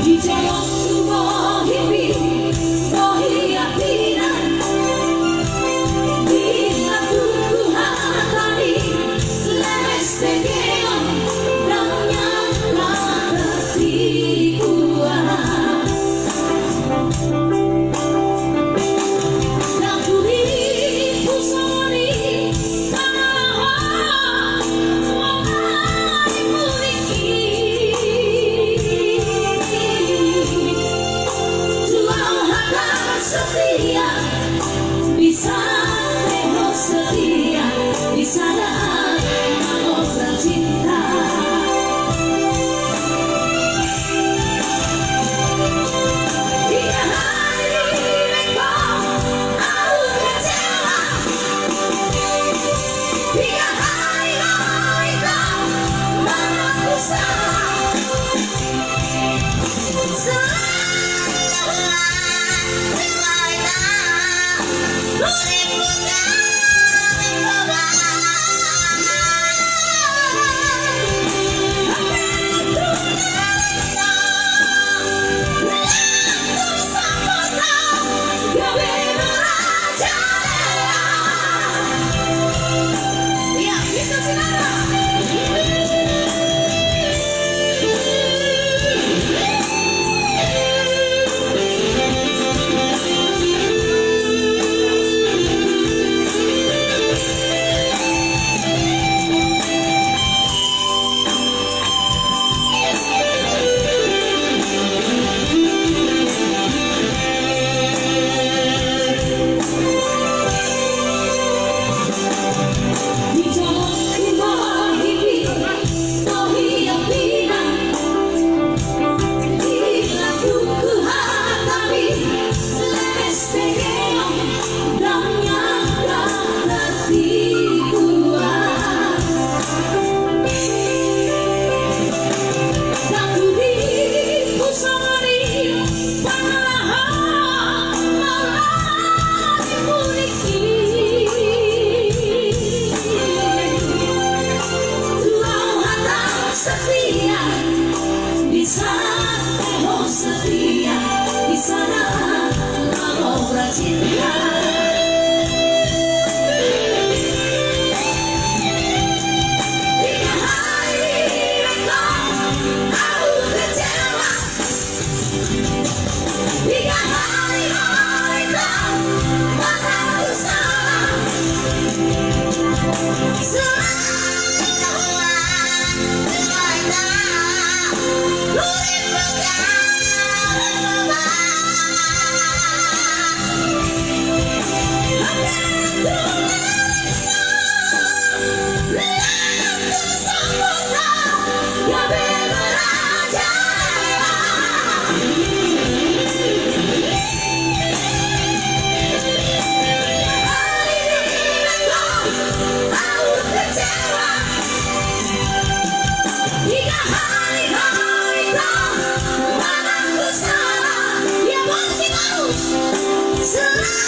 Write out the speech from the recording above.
di jalan semua hidup keyakinan bila Tuhan tadi lemes tegeon dan nyata ketipuan dan kulit pusoni kanahan mengenai muliki Tuhan akan setia bisa teho setia bisa dan mengobrol cinta. Tiga hari engkau aku kecewa, tiga hari engkau mengaku salah. Bisa teho setia di sana mengobrol cinta. Tiga hari engkau aku kecewa, tiga hari engkau mengaku salah. Selalu